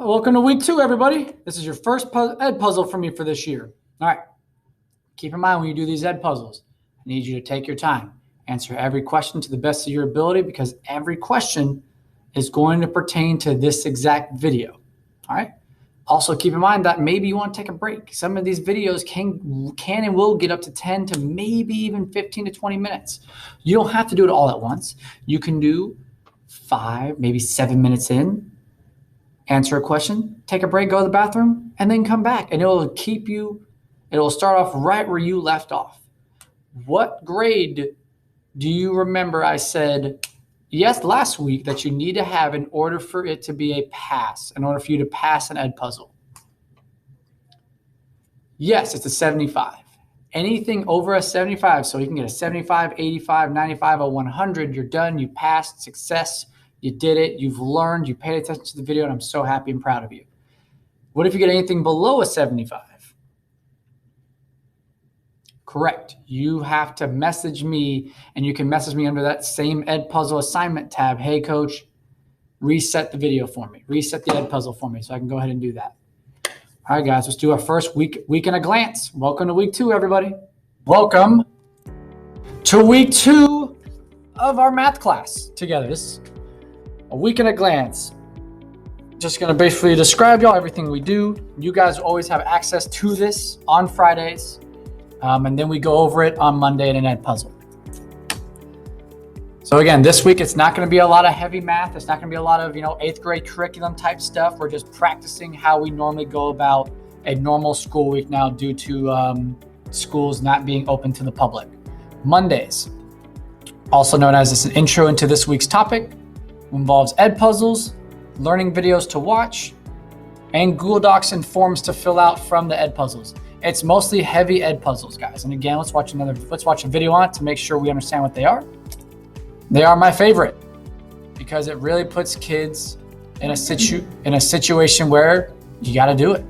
Welcome to week 2, everybody. This is your first ed puzzle for me for this year. All right. Keep in mind when you do these ed puzzles, I need you to take your time. Answer every question to the best of your ability because every question is going to pertain to this exact video. All right. Also, keep in mind that maybe you want to take a break. Some of these videos can and will get up to 10 to maybe even 15 to 20 minutes. You don't have to do it all at once. You can do 5, maybe 7 minutes in, answer a question, take a break, go to the bathroom, and then come back. And it'll start off right where you left off. What grade do you remember I said, yes, last week that you need to have in order for it to be a pass, in order for you to pass an ed puzzle? Yes, it's a 75. Anything over a 75, so you can get a 75, 85, 95, or 100, you're done, you passed, success. You did it, you've learned, you paid attention to the video, and I'm so happy and proud of you. What if you get anything below a 75? Correct. You have to message me, and you can message me under that same ed puzzle assignment tab. Hey, coach, reset the video for me. Reset the ed puzzle for me so I can go ahead and do that. All right, guys, let's do our first week in a glance. Welcome to week 2, everybody. Welcome to week 2 of our math class together. This a week in a glance. Just going to basically describe y'all everything we do. You guys always have access to this on Fridays. And then we go over it on Monday in an ed puzzle. So again, this week, it's not going to be a lot of heavy math. It's not going to be a lot of, 8th grade curriculum type stuff. We're just practicing how we normally go about a normal school week now due to schools not being open to the public. Mondays, also known as an intro into this week's topic, involves ed puzzles, learning videos to watch, and Google Docs and forms to fill out from the ed puzzles. It's mostly heavy ed puzzles, guys. And again, let's watch a video on it to make sure we understand what they are. They are my favorite because it really puts kids in a situation where you got to do it.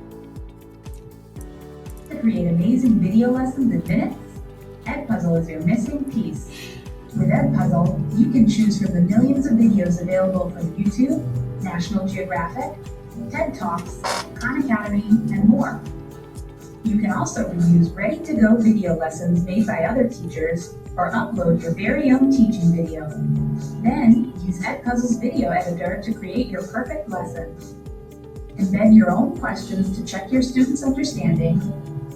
To create amazing video lessons in minutes, Edpuzzle is your missing piece. With Edpuzzle, you can choose from the millions of videos available from YouTube, National Geographic, TED Talks, Khan Academy, and more. You can also reuse ready-to-go video lessons made by other teachers or upload your very own teaching video. Then, use Edpuzzle's video editor to create your perfect lesson. Embed your own questions to check your students' understanding,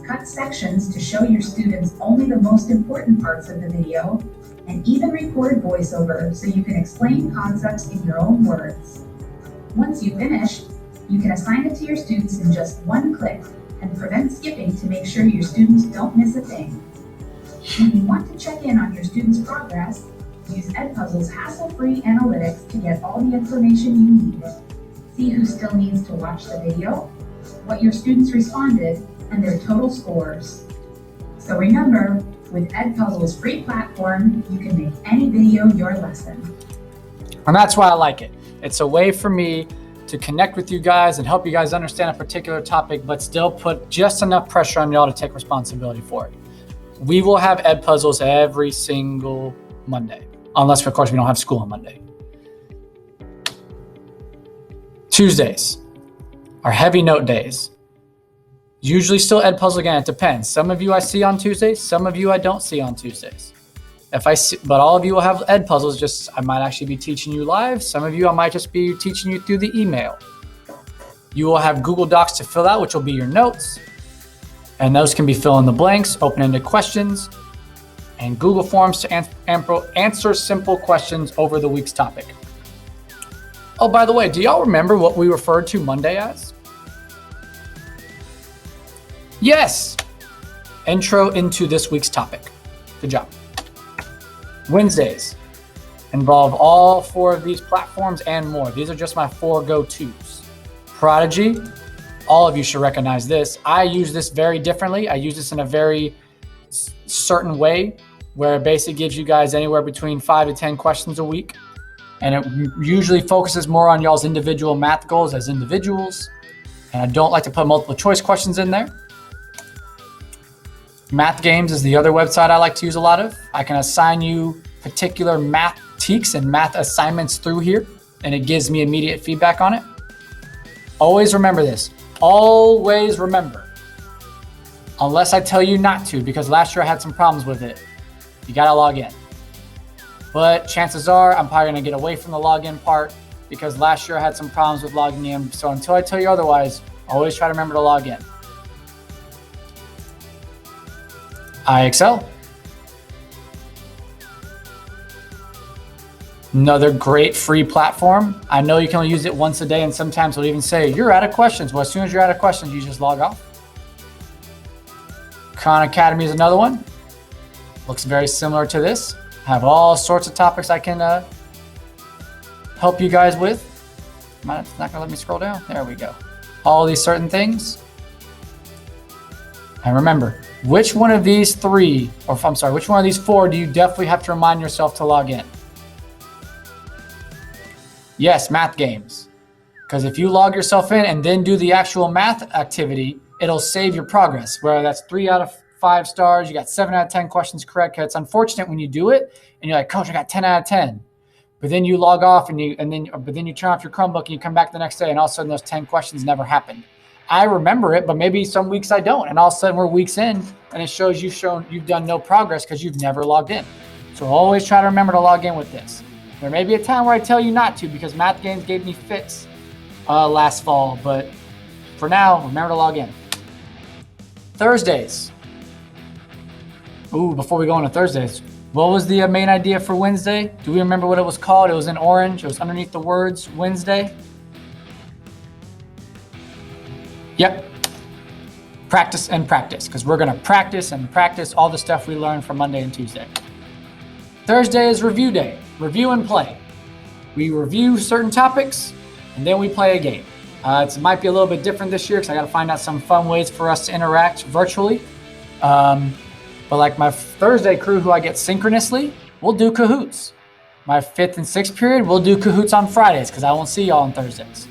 cut sections to show your students only the most important parts of the video, and even record voiceover so you can explain concepts in your own words. Once you finish, you can assign it to your students in just one click and prevent skipping to make sure your students don't miss a thing. When you want to check in on your students' progress, use Edpuzzle's hassle-free analytics to get all the information you need. See who still needs to watch the video, what your students responded, and their total scores. So remember, with Edpuzzle's free platform, you can make any video your lesson. And that's why I like it. It's a way for me to connect with you guys and help you guys understand a particular topic, but still put just enough pressure on y'all to take responsibility for it. We will have ed puzzles every single Monday, unless, of course, we don't have school on Monday. Tuesdays are heavy note days. Usually still ed puzzle again, it depends. Some of you I see on Tuesdays, some of you I don't see on Tuesdays. But all of you will have ed puzzles, just I might actually be teaching you live. Some of you I might just be teaching you through the email. You will have Google Docs to fill out, which will be your notes. And those can be fill in the blanks, open-ended questions, and Google Forms to answer simple questions over the week's topic. Oh, by the way, do y'all remember what we referred to Monday as? Yes, intro into this week's topic. Good job. Wednesdays involve all 4 of these platforms and more. These are just my 4 go-tos. Prodigy, all of you should recognize this. I use this very differently. I use this in a very certain way where it basically gives you guys anywhere between 5 to 10 questions a week. And it usually focuses more on y'all's individual math goals as individuals. And I don't like to put multiple choice questions in there. Math Games is the other website I like to use a lot of. I can assign you particular math teaks and math assignments through here, and it gives me immediate feedback on it. Always remember this. Always remember. Unless I tell you not to, because last year I had some problems with it. You got to log in. But chances are I'm probably going to get away from the login part because last year I had some problems with logging in. So until I tell you otherwise, always try to remember to log in. IXL. Another great free platform. I know you can only use it once a day, and sometimes it'll even say, you're out of questions. Well, as soon as you're out of questions, you just log off. Khan Academy is another one. Looks very similar to this. Have all sorts of topics I can help you guys with. It's not gonna let me scroll down. There we go. All these certain things. And remember, which one of these three, or I'm sorry, which one of these four do you definitely have to remind yourself to log in? Yes, math games. Because if you log yourself in and then do the actual math activity, it'll save your progress. Whether that's 3 out of 5 stars, you got 7 out of 10 questions correct. It's unfortunate when you do it and you're like, Coach, I got 10 out of 10. But then you log off and then you turn off your Chromebook and you come back the next day and all of a sudden those 10 questions never happened. I remember it, but maybe some weeks I don't. And all of a sudden we're weeks in and it shows you've done no progress because you've never logged in. So always try to remember to log in with this. There may be a time where I tell you not to because math games gave me fits last fall, but for now, remember to log in. Thursdays. Ooh, before we go into Thursdays, what was the main idea for Wednesday? Do we remember what it was called? It was in orange. It was underneath the words Wednesday. Yep. Practice and practice, because we're going to practice and practice all the stuff we learned from Monday and Tuesday. Thursday is review day. Review and play. We review certain topics and then we play a game. It might be a little bit different this year because I got to find out some fun ways for us to interact virtually. But like my Thursday crew who I get synchronously, we'll do Kahoots. My 5th and 6th period, we'll do Kahoots on Fridays because I won't see y'all on Thursdays.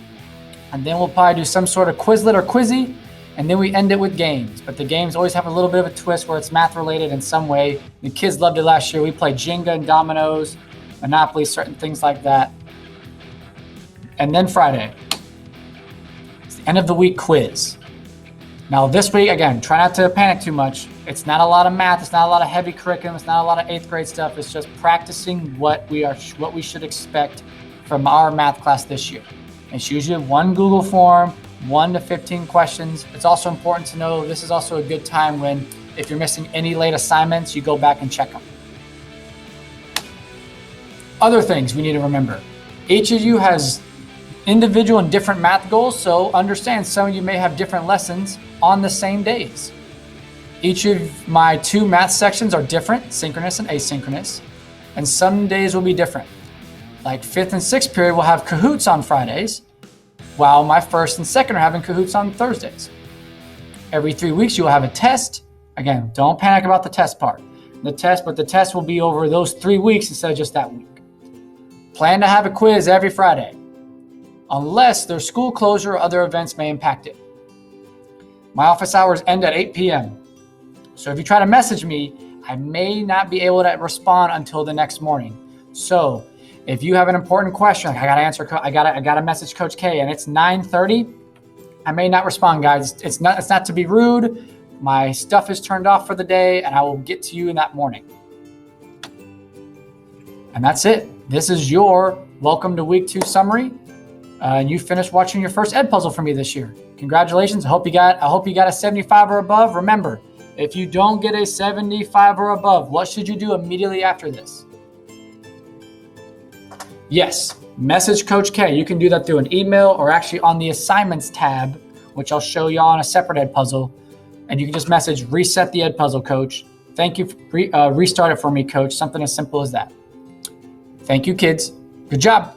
And then we'll probably do some sort of Quizlet or Quizzy, and then we end it with games. But the games always have a little bit of a twist where it's math related in some way. The kids loved it last year. We played Jenga and dominoes, Monopoly, certain things like that. And then Friday, it's the end of the week quiz. Now this week, again, try not to panic too much. It's not a lot of math. It's not a lot of heavy curriculum. It's not a lot of 8th grade stuff. It's just practicing what we should expect from our math class this year. It's usually one Google form, 1 to 15 questions. It's also important to know this is also a good time when if you're missing any late assignments, you go back and check them. Other things we need to remember. Each of you has individual and different math goals, so understand some of you may have different lessons on the same days. Each of my 2 math sections are different, synchronous and asynchronous, and some days will be different. Like 5th and 6th period will have Kahoots on Fridays, while my 1st and 2nd are having Kahoots on Thursdays. Every 3 weeks you'll have a test. Again, don't panic about the test part. But the test will be over those 3 weeks instead of just that week. Plan to have a quiz every Friday, unless there's school closure or other events may impact it. My office hours end at 8 p.m. So if you try to message me, I may not be able to respond until the next morning. So if you have an important question, like I gotta message Coach K and it's 9:30, I may not respond, guys. It's not to be rude. My stuff is turned off for the day and I will get to you in that morning. And that's it. This is your welcome to week 2 summary. And you finished watching your first ed puzzle for me this year. Congratulations. I hope you got a 75 or above. Remember, if you don't get a 75 or above, what should you do immediately after this? Yes, message Coach K. You can do that through an email or actually on the assignments tab, which I'll show you on a separate ed puzzle. And you can just message reset the ed puzzle, Coach. Thank you. Restart it for me, Coach. Something as simple as that. Thank you, kids. Good job.